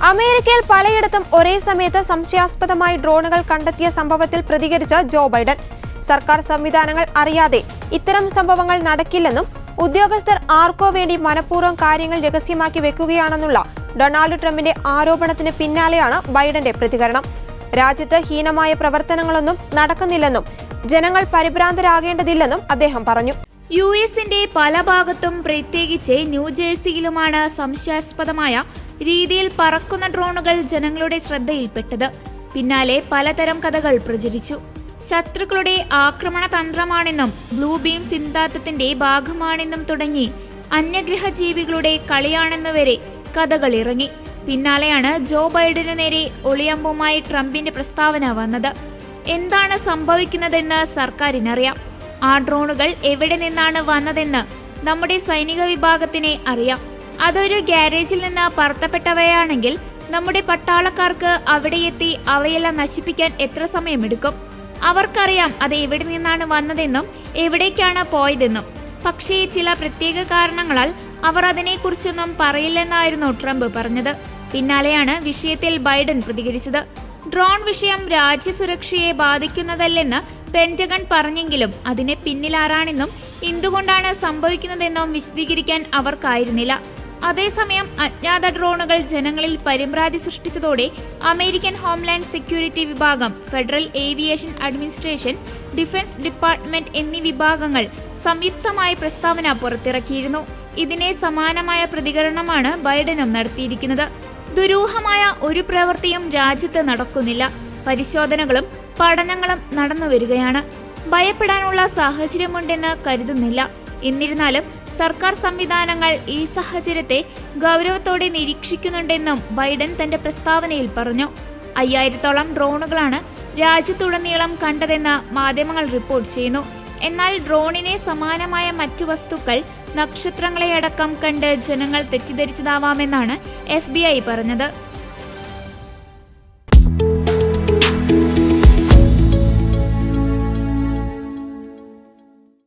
അമേരിക്കയിൽ പലയിടത്തും ഒരേ സമയത്ത് സംശയാസ്പദമായി ഡ്രോണുകൾ കണ്ടെത്തിയ സംഭവത്തിൽ പ്രതികരിച്ച ജോ ബൈഡൻ സർക്കാർ സംവിധാനങ്ങൾ അറിയാതെ ഇത്തരം സംഭവങ്ങൾ നടക്കില്ലെന്നും ഉദ്യോഗസ്ഥർ ആർക്കോ വേണ്ടി മനഃപൂർവ്വം കാര്യങ്ങൾ രഹസ്യമാക്കി വെക്കുകയാണെന്നുള്ള ഡൊണാൾഡ് ട്രംപിന്റെ ആരോപണത്തിന് പിന്നാലെയാണ് ബൈഡന്റെ പ്രതികരണം. രാജ്യത്ത് ഹീനമായ പ്രവർത്തനങ്ങളൊന്നും നടക്കുന്നില്ലെന്നും ജനങ്ങൾ പരിഭ്രാന്തരാകേണ്ടതില്ലെന്നും അദ്ദേഹം പറഞ്ഞു. യുഎസിന്റെ പല ഭാഗത്തും പ്രത്യേകിച്ച് ന്യൂജേഴ്സിയിലുമാണ് സംശയാസ്പദമായ രീതിയിൽ പറക്കുന്ന ഡ്രോണുകൾ ജനങ്ങളുടെ ശ്രദ്ധയിൽപ്പെട്ടത്. പിന്നാലെ പലതരം കഥകൾ പ്രചരിച്ചു. ശത്രുക്കളുടെ ആക്രമണ തന്ത്രമാണെന്നും ബ്ലൂ ബീം സിദ്ധാന്തത്തിന്റെ ഭാഗമാണെന്നും തുടങ്ങി അന്യഗ്രഹ ജീവികളുടെ കളിയാണെന്നുവരെ കഥകൾ ഇറങ്ങി. പിന്നാലെയാണ് ജോ ബൈഡനു നേരെ ഒളിയമ്പുമായി ട്രംപിന്റെ പ്രസ്താവന വന്നത്. എന്താണ് സംഭവിക്കുന്നതെന്ന് സർക്കാരിനറിയാം. ആ ഡ്രോണുകൾ എവിടെ നിന്നാണ് വന്നതെന്ന് നമ്മുടെ സൈനിക വിഭാഗത്തിനെ അറിയാം. അതൊരു ഗ്യാരേജിൽ നിന്ന് പറത്തപ്പെട്ടവയാണെങ്കിൽ നമ്മുടെ പട്ടാളക്കാർക്ക് അവിടെയെത്തി അവയെല്ലാം നശിപ്പിക്കാൻ എത്ര സമയമെടുക്കും? അവർക്കറിയാം അത് എവിടെ നിന്നാണ് വന്നതെന്നും എവിടേക്കാണ് പോയതെന്നും. പക്ഷേ ചില പ്രത്യേക കാരണങ്ങളാൽ അവർ അതിനെക്കുറിച്ചൊന്നും പറയില്ലെന്നായിരുന്നു ട്രംപ് പറഞ്ഞത്. പിന്നാലെയാണ് വിഷയത്തിൽ ബൈഡൻ പ്രതികരിച്ചത്. ഡ്രോൺ വിഷയം രാജ്യസുരക്ഷയെ ബാധിക്കുന്നതല്ലെന്ന് പെന്റഗൺ പറഞ്ഞെങ്കിലും അതിനെ പിന്നിലാരാണെന്നും എന്തുകൊണ്ടാണ് സംഭവിക്കുന്നതെന്നും വിശദീകരിക്കാൻ അവർക്കായിരുന്നില്ല. അതേസമയം അജ്ഞാത ഡ്രോണുകൾ ജനങ്ങളിൽ പരിഭ്രാന്തി സൃഷ്ടിച്ചതോടെ അമേരിക്കൻ ഹോംലാൻഡ് സെക്യൂരിറ്റി വിഭാഗം, federal aviation administration, defence department എന്നീ വിഭാഗങ്ങൾ സംയുക്തമായി പ്രസ്താവന പുറത്തിറക്കിയിരുന്നു. ഇതിനെ സമാനമായ പ്രതികരണമാണ് ബൈഡനും നടത്തിയിരിക്കുന്നത്. ദുരൂഹമായ ഒരു പ്രവൃത്തിയും രാജ്യത്ത് നടക്കുന്നില്ല. പരിശോധനകളും പഠനങ്ങളും നടന്നുവരികയാണ്. ഭയപ്പെടാനുള്ള സാഹചര്യമുണ്ടെന്ന് കരുതുന്നില്ല. എന്നിരുന്നാലും സർക്കാർ സംവിധാനങ്ങൾ ഈ സാഹചര്യത്തെ ഗൗരവത്തോടെ നിരീക്ഷിക്കുന്നുണ്ടെന്നും ബൈഡൻ തന്റെ പ്രസ്താവനയിൽ പറഞ്ഞു. 5000-ഓളം ഡ്രോണുകളാണ് രാജ്യത്തുടനീളം കണ്ടതെന്ന് മാധ്യമങ്ങൾ റിപ്പോർട്ട് ചെയ്യുന്നു. എന്നാൽ ഡ്രോണിനെ സമാനമായ മറ്റു വസ്തുക്കൾ, നക്ഷത്രങ്ങളെയടക്കം കണ്ട് ജനങ്ങൾ തെറ്റിദ്ധരിച്ചതാവാമെന്നാണ് FBI പറഞ്ഞത്.